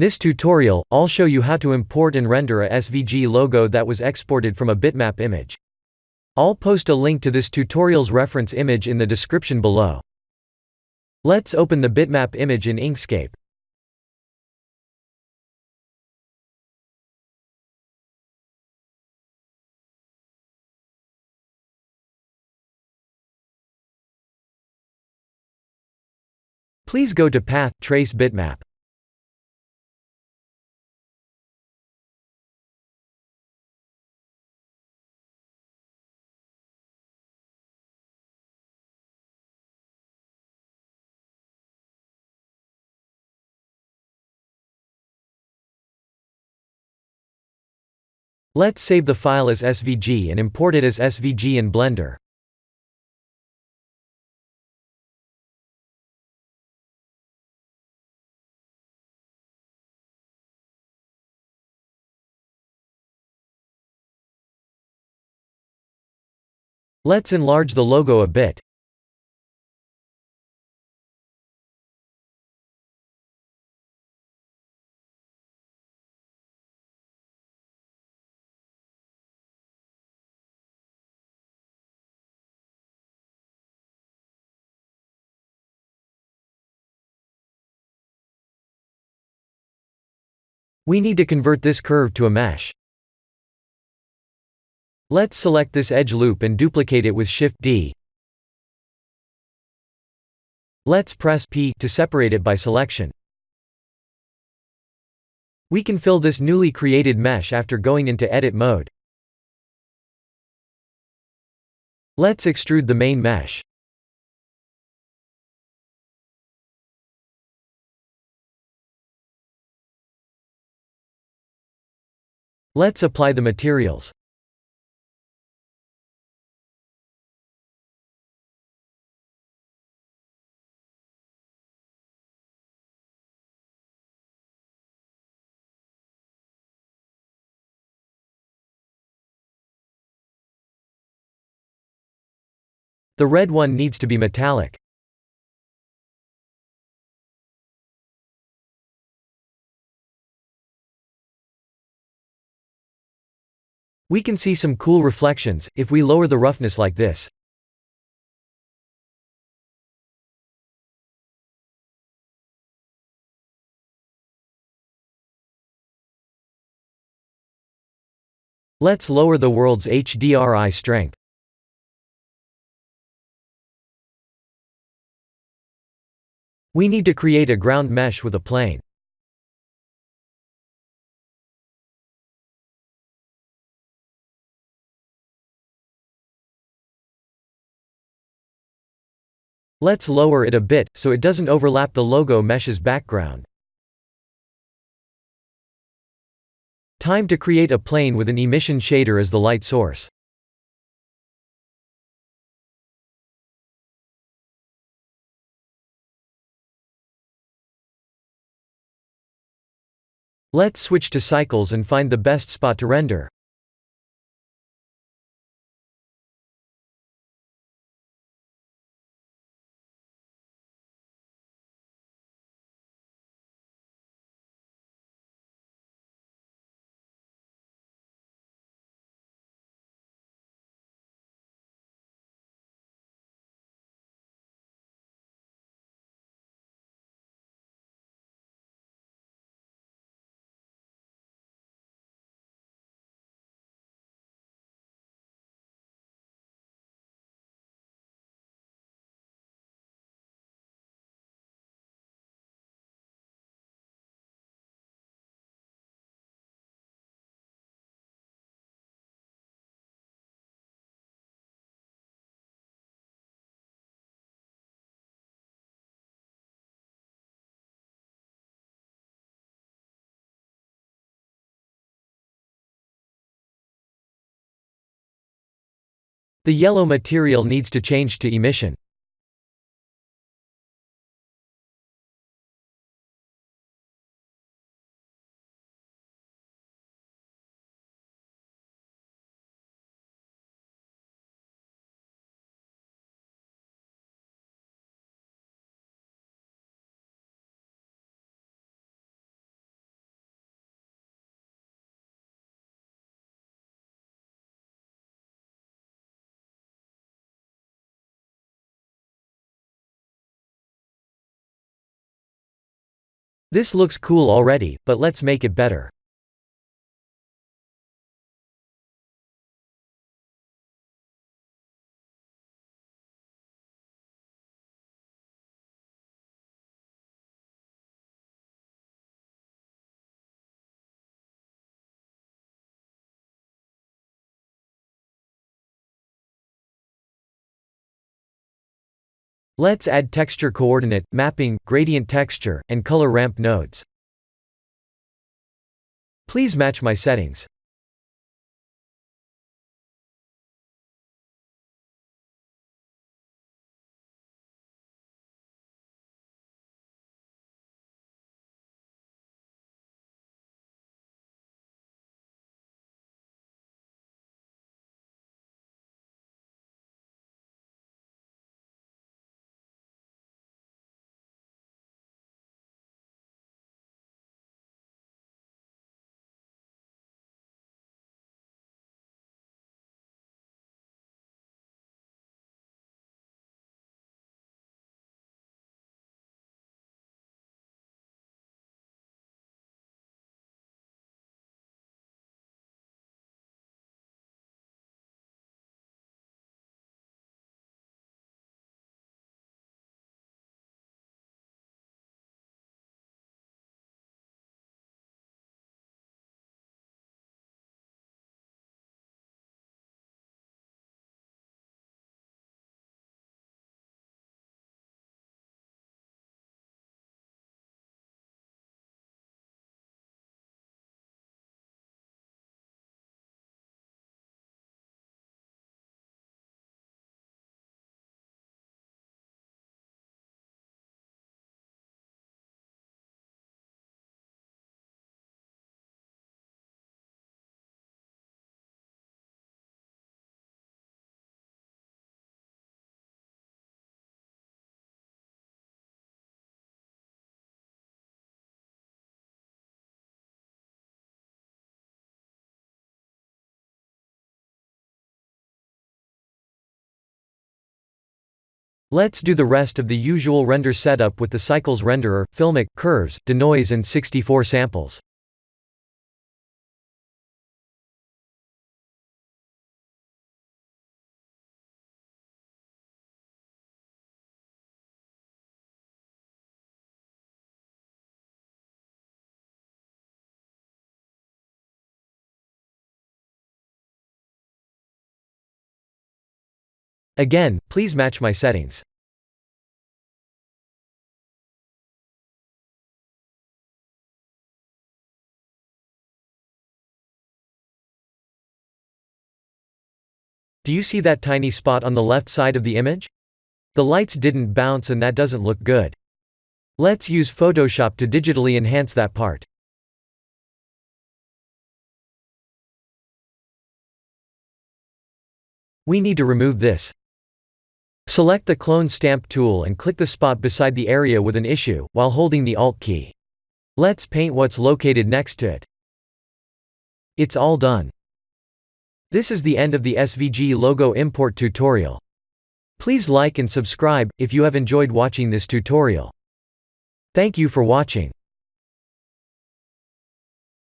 this tutorial, I'll show you how to import and render a SVG logo that was exported from a bitmap image. I'll post a link to this tutorial's reference image in the description below. Let's open the bitmap image in Inkscape. Please go to Path, Trace Bitmap. Let's save the file as SVG and import it as SVG in Blender. Let's enlarge the logo a bit. We need to convert this curve to a mesh. Let's select this edge loop and duplicate it with Shift-D. Let's press P to separate it by selection. We can fill this newly created mesh after going into edit mode. Let's extrude the main mesh. Let's apply the materials. The red one needs to be metallic. We can see some cool reflections if we lower the roughness like this. Let's lower the world's HDRI strength. We need to create a ground mesh with a plane. Let's lower it a bit, so it doesn't overlap the logo mesh's background. Time to create a plane with an emission shader as the light source. Let's switch to cycles and find the best spot to render. The yellow material needs to change to emission. This looks cool already, but let's make it better. Let's add texture coordinate, mapping, gradient texture, and color ramp nodes. Please match my settings. Let's do the rest of the usual render setup with the cycles renderer, filmic, curves, denoise and 64 samples. Again, please match my settings. Do you see that tiny spot on the left side of the image? The lights didn't bounce and that doesn't look good. Let's use Photoshop to digitally enhance that part. We need to remove this. Select the Clone Stamp tool and click the spot beside the area with an issue, while holding the Alt key. Let's paint what's located next to it. It's all done. This is the end of the SVG logo import tutorial. Please like and subscribe if you have enjoyed watching this tutorial. Thank you for watching.